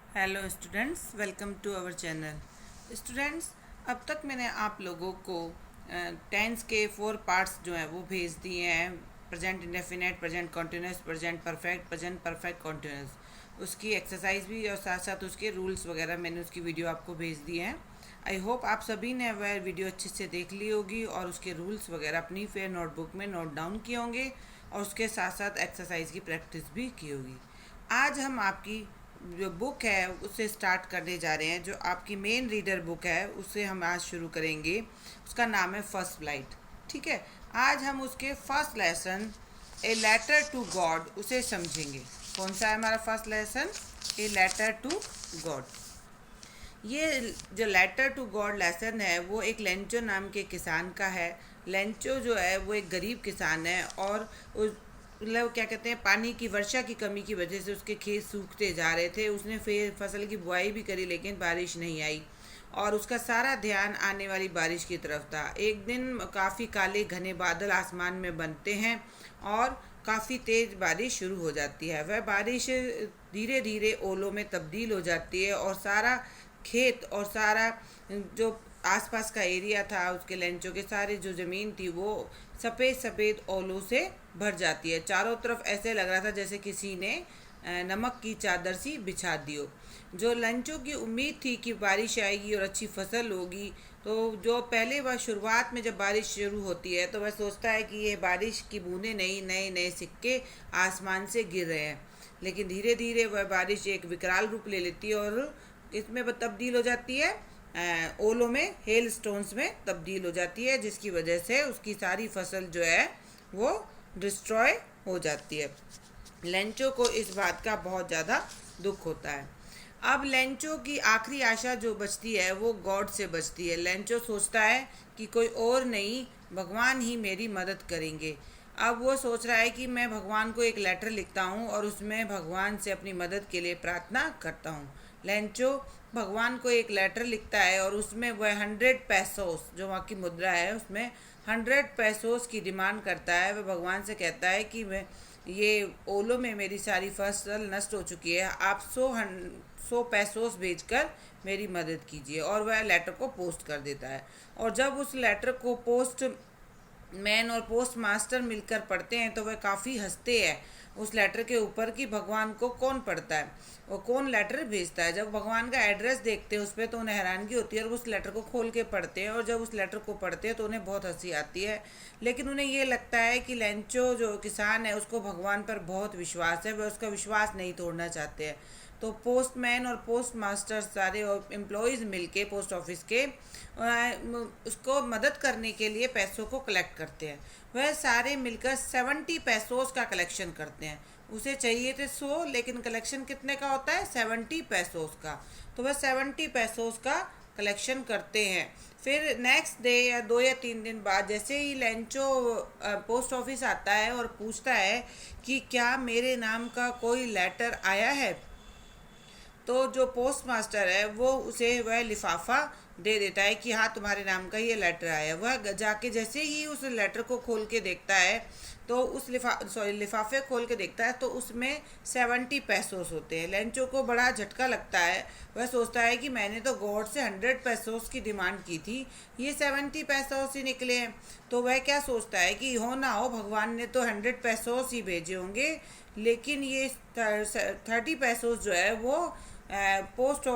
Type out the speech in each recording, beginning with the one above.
Hello students, welcome to our channel. Students, अब तक मैंने आप लोगों को टेंस के 4 पार्ट्स जो हैं वो भेज दिए हैं। Present indefinite, present continuous, present perfect, present perfect continuous. उसकी एक्सरसाइज भी और साथ साथ उसके रूल्स वगैरह मैंने उसकी वीडियो आपको भेज दिए हैं। आई होप आप सभी ने वह वीडियो अच्छे से देख ली होगी और उसके रूल्स वगैरह अपनी फेयर नोटबुक में नोट डाउन किए होंगे और उसके साथ साथ एक्सरसाइज की प्रैक्टिस भी की होगी। आज हम आपकी जो बुक है उससे स्टार्ट करने जा रहे हैं। जो आपकी मेन रीडर बुक है उससे हम आज शुरू करेंगे। उसका नाम है फर्स्ट फ्लाइट। ठीक है, आज हम उसके first lesson a letter to God उसे समझेंगे। कौन सा है हमारा first lesson? A letter to God. ये जो लेटर टू गॉड लेसन है वो एक लेंचो नाम के किसान का है। लेंचो जो है वो एक गरीब किसान है और उस मतलब क्या कहते हैं, पानी की वर्षा की कमी की वजह से उसके खेत सूखते जा रहे थे। उसने फिर फसल की बुआई भी करी लेकिन बारिश नहीं आई और उसका सारा ध्यान आने वाली बारिश की तरफ था। एक दिन काफ़ी काले घने बादल आसमान में बनते हैं और काफ़ी तेज़ बारिश शुरू हो जाती है। वह बारिश धीरे धीरे ओलों में तब्दील हो जाती है और सारा खेत और सारा जो आसपास का एरिया था, उसके लेंचों के सारे जो ज़मीन थी वो सफ़ेद सफ़ेद ओलों से भर जाती है। चारों तरफ ऐसे लग रहा था जैसे किसी ने नमक की चादर सी बिछा दी हो। जो लंचों की उम्मीद थी कि बारिश आएगी और अच्छी फसल होगी, तो जो पहले वह शुरुआत में जब बारिश शुरू होती है तो वह सोचता है कि ये बारिश की बूंदें नहीं, नए नए सिक्के आसमान से गिर रहे हैं। लेकिन धीरे धीरे वह बारिश एक विकराल रूप ले लेती है और इसमें तब्दील हो जाती है, ओलों में, हेल स्टोन्स में तब्दील हो जाती है, जिसकी वजह से उसकी सारी फसल जो है वो डिस्ट्रॉय हो जाती है। लेंचो को इस बात का बहुत ज़्यादा दुख होता है। अब लेंचो की आखिरी आशा जो बचती है वो गॉड से बचती है। लेंचो सोचता है कि कोई और नहीं, भगवान ही मेरी मदद करेंगे। अब वो सोच रहा है कि मैं भगवान को एक लेटर लिखता हूँ और उसमें भगवान से अपनी मदद के लिए प्रार्थना करता हूँ। लेंचो भगवान को एक लेटर लिखता है और उसमें वह 100 पैसोस, जो वहाँ की मुद्रा है, उसमें 100 पैसोस की डिमांड करता है। वह भगवान से कहता है कि मैं ये ओलों में मेरी सारी फसल नष्ट हो चुकी है, आप 100 पैसोस भेजकर मेरी मदद कीजिए। और वह लेटर को पोस्ट कर देता है। और जब उस लेटर को पोस्ट मैन और पोस्ट मास्टर मिलकर पढ़ते हैं तो वह काफ़ी हंसते हैं उस लेटर के ऊपर कि भगवान को कौन पढ़ता है और कौन लेटर भेजता है। जब भगवान का एड्रेस देखते हैं उस पर तो उन्हें हैरानगी होती है और उस लेटर को खोल के पढ़ते हैं। और जब उस लेटर को पढ़ते हैं तो उन्हें बहुत हंसी आती है। लेकिन उन्हें ये लगता है कि लेंचो जो किसान है उसको भगवान पर बहुत विश्वास है, वह उसका विश्वास नहीं तोड़ना चाहते हैं। तो पोस्टमैन और पोस्ट मास्टर सारे और एम्प्लॉयज़ मिलके पोस्ट ऑफिस के उसको मदद करने के लिए पैसों को कलेक्ट करते हैं। वह सारे मिलकर 70 पैसोस का कलेक्शन करते हैं। उसे चाहिए थे 100, लेकिन कलेक्शन कितने का होता है? 70 पैसोस का। तो वह 70 पैसोस का कलेक्शन करते हैं। फिर नेक्स्ट डे या 2 या 3 दिन बाद जैसे ही लेंचो पोस्ट ऑफिस आता है और पूछता है कि क्या मेरे नाम का कोई लेटर आया है, तो जो पोस्ट मास्टर है वो उसे वह लिफाफा दे देता है कि हाँ, तुम्हारे नाम का ये लेटर आया है। वह जाके जैसे ही उस लेटर को खोल के देखता है तो उस लिफाफे खोल के देखता है तो उसमें 70 पैसोस होते हैं। लेंचो को बड़ा झटका लगता है। वह सोचता है कि मैंने तो गॉड से 100 पैसोस की डिमांड की थी, ये 70 पैसोस ही निकले हैं। तो वह क्या सोचता है कि हो ना हो भगवान ने तो 100 पैसोस ही भेजे होंगे, लेकिन ये 30 पैसोस जो है वो पोस्ट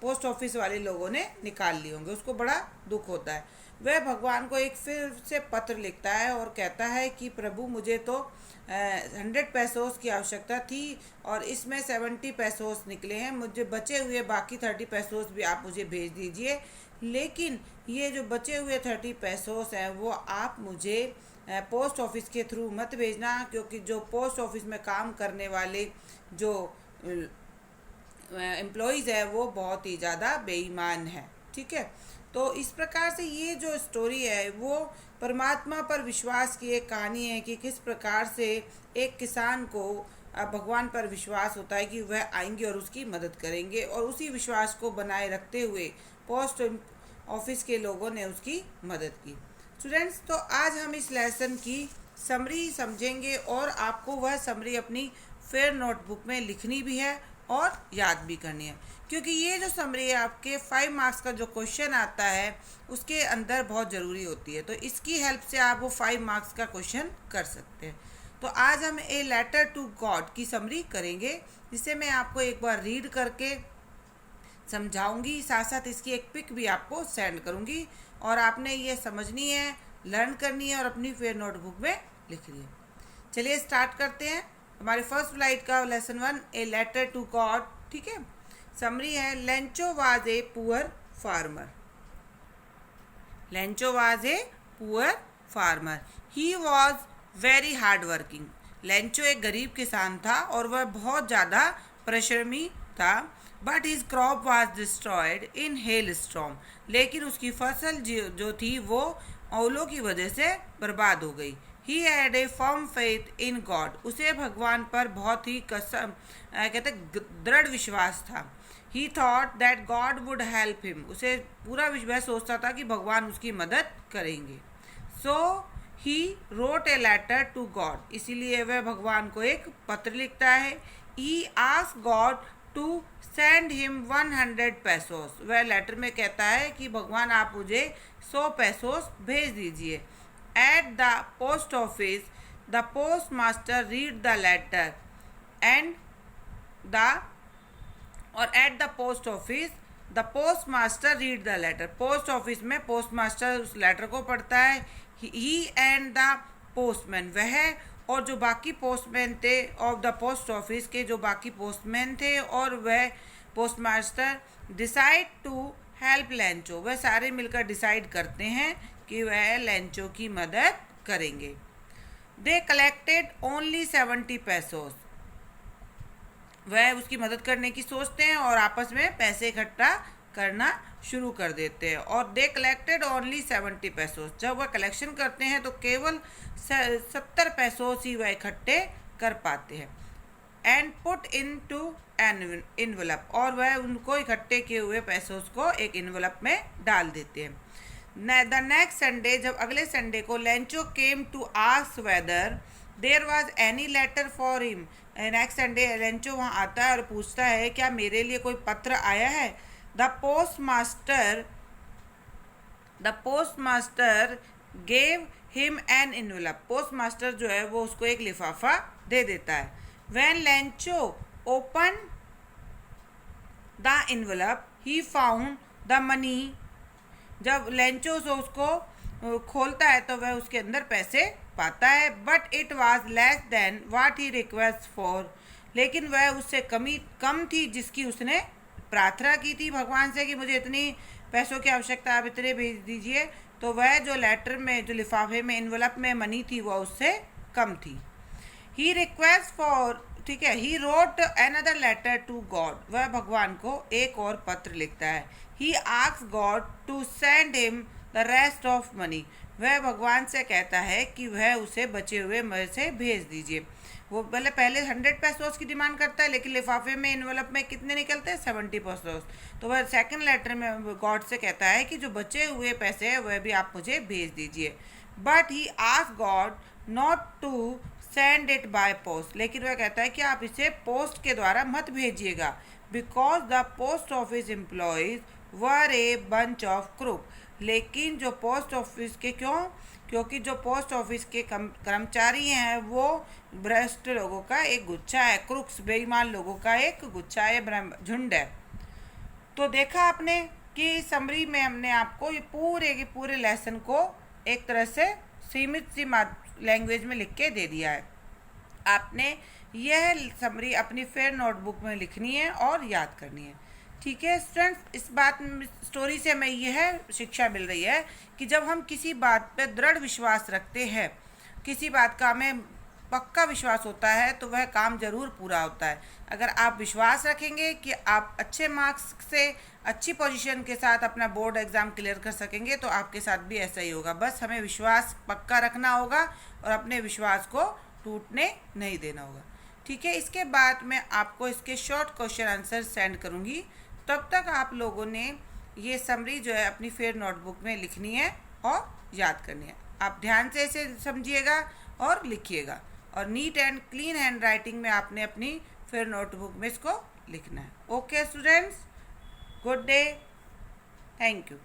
पोस्ट ऑफिस वाले लोगों ने निकाल लिए होंगे। उसको बड़ा दुख होता है। वह भगवान को एक फिर से पत्र लिखता है और कहता है कि प्रभु, मुझे तो 100 पैसोस की आवश्यकता थी और इसमें 70 पैसोस निकले हैं। मुझे बचे हुए बाकी 30 पैसोस भी आप मुझे भेज दीजिए, लेकिन ये जो बचे हुए 30 पैसोस हैं वो आप मुझे पोस्ट ऑफिस के थ्रू मत भेजना, क्योंकि जो पोस्ट ऑफिस में काम करने वाले जो एम्प्लॉयज़ है वो बहुत ही ज़्यादा बेईमान है। ठीक है, तो इस प्रकार से ये जो स्टोरी है वो परमात्मा पर विश्वास की एक कहानी है कि किस प्रकार से एक किसान को भगवान पर विश्वास होता है कि वह आएंगे और उसकी मदद करेंगे, और उसी विश्वास को बनाए रखते हुए पोस्ट ऑफिस के लोगों ने उसकी मदद की। स्टूडेंट्स, तो आज हम इस लेसन की समरी समझेंगे और आपको वह समरी अपनी फेयर नोटबुक में लिखनी भी है और याद भी करनी है, क्योंकि ये जो समरी है आपके 5 मार्क्स का जो क्वेश्चन आता है उसके अंदर बहुत ज़रूरी होती है, तो इसकी हेल्प से आप वो 5 मार्क्स का क्वेश्चन कर सकते हैं। तो आज हम ए लेटर टू गॉड की समरी करेंगे, जिसे मैं आपको एक बार रीड करके समझाऊंगी, साथ साथ इसकी एक पिक भी आपको सेंड करूंगी और आपने ये समझनी है, लर्न करनी है और अपनी फेयर नोटबुक में लिखनी है। चलिए स्टार्ट करते हैं हमारे फर्स्ट फ्लाइट का lesson 1, a letter to God. ठीक है, समरी है, Lencho was a poor farmer. Lencho was a poor farmer, he was very hard working. Lencho एक गरीब किसान था और वह बहुत ज़्यादा परिश्रमी था। But his crop was destroyed in hell storm, लेकिन उसकी फसल जो थी वो ओलों की वजह से बर्बाद हो गई। He had a firm faith in God, उसे भगवान पर बहुत ही कहते दृढ़ विश्वास था। ही thought that God would help him, उसे पूरा विश्वास सोचता था कि भगवान उसकी मदद करेंगे। So he wrote a letter to God, इसीलिए वह भगवान को एक पत्र लिखता है। He asked God to send him 100 pesos, वह लेटर में कहता है कि भगवान आप मुझे 100 पैसोस भेज दीजिए। At the post office the post master read the letter and at the post office the post master read the letter, post office में पोस्ट मास्टर उस लेटर को पढ़ता है। ही एंड द पोस्टमैन, वह और जो बाकी पोस्टमैन थे ऑफ द पोस्ट ऑफिस के जो बाकी पोस्टमैन थे और वह post master decide to help Lencho, वह सारे मिलकर डिसाइड करते हैं कि वह लेंचो की मदद करेंगे। दे कलेक्टेड ओनली 70 पैसोस, वह उसकी मदद करने की सोचते हैं और आपस में पैसे इकट्ठा करना शुरू कर देते हैं। और दे कलेक्टेड ओनली 70 पैसोस, जब वह कलेक्शन करते हैं तो केवल 70 पैसोस ही वह इकट्ठे कर पाते हैं। And put into an envelope, और वह उनको इकट्ठे किए हुए पैसों को एक इन्वेलप में डाल देते हैं। द नेक्स्ट संडे, जब अगले संडे को Lencho came to ask whether there was any letter for him, next Sunday Lencho वहाँ आता है और पूछता है क्या मेरे लिए कोई पत्र आया है। The post master gave him an envelope, post master जो है वो उसको एक लिफाफा दे देता है। When Lencho open the envelope he found the money, जब लेंचो से उसको खोलता है तो वह उसके अंदर पैसे पाता है। But it was less than what he request for, लेकिन वह उससे कम थी जिसकी उसने प्रार्थना की थी भगवान से कि मुझे इतनी पैसों की आवश्यकता, आप इतने भेज दीजिए। तो वह जो लेटर में जो लिफाफे में इन्वेलप में मनी थी वह उससे कम थी। ही रिक्वेस्ट फॉर, ठीक है, he wrote another letter to God, वह भगवान को एक और पत्र लिखता है। He asked God to send him the rest of money, वह भगवान से कहता है कि वह उसे बचे हुए मनी से भेज दीजिए। वो पहले 100 पैसोस की डिमांड करता है, लेकिन लिफाफे में इन्वेलप में कितने निकलते हैं 70 पैसोस, तो वह सेकंड लेटर में गॉड से कहता है कि जो बचे हुए पैसे हैं वह भी आप मुझे भेज दीजिए। But he asked God not to send it by post, लेकिन वह कहता है कि आप इसे पोस्ट के द्वारा मत भेजिएगा। Because the post office employees were a bunch of crook, लेकिन जो पोस्ट ऑफिस के क्योंकि जो पोस्ट ऑफिस के कर्मचारी हैं वो भ्रष्ट लोगों का एक गुच्छा है, क्रूक्स बेईमान लोगों का एक गुच्छा है, झुंड है। तो देखा आपने कि समरी में हमने आपको ये पूरे लेसन को एक तरह से सीमित सी लैंग्वेज में लिख के दे दिया है। आपने यह समरी अपनी फेयर नोटबुक में लिखनी है और याद करनी है। ठीक है स्टूडेंट्स, इस बात स्टोरी से हमें यह शिक्षा मिल रही है कि जब हम किसी बात पर दृढ़ विश्वास रखते हैं, किसी बात का हमें पक्का विश्वास होता है तो वह काम जरूर पूरा होता है। अगर आप विश्वास रखेंगे कि आप अच्छे मार्क्स से अच्छी पोजीशन के साथ अपना बोर्ड एग्ज़ाम क्लियर कर सकेंगे तो आपके साथ भी ऐसा ही होगा। बस हमें विश्वास पक्का रखना होगा और अपने विश्वास को टूटने नहीं देना होगा। ठीक है, इसके बाद मैं आपको इसके शॉर्ट क्वेश्चन आंसर सेंड करूँगी। तब तक आप लोगों ने ये समरी जो है अपनी फेयर नोटबुक में लिखनी है और याद करनी है। आप ध्यान से इसे समझिएगा और लिखिएगा और neat and clean hand writing में आपने अपनी फेयर नोटबुक में इसको लिखना है। Okay students, good day, thank you.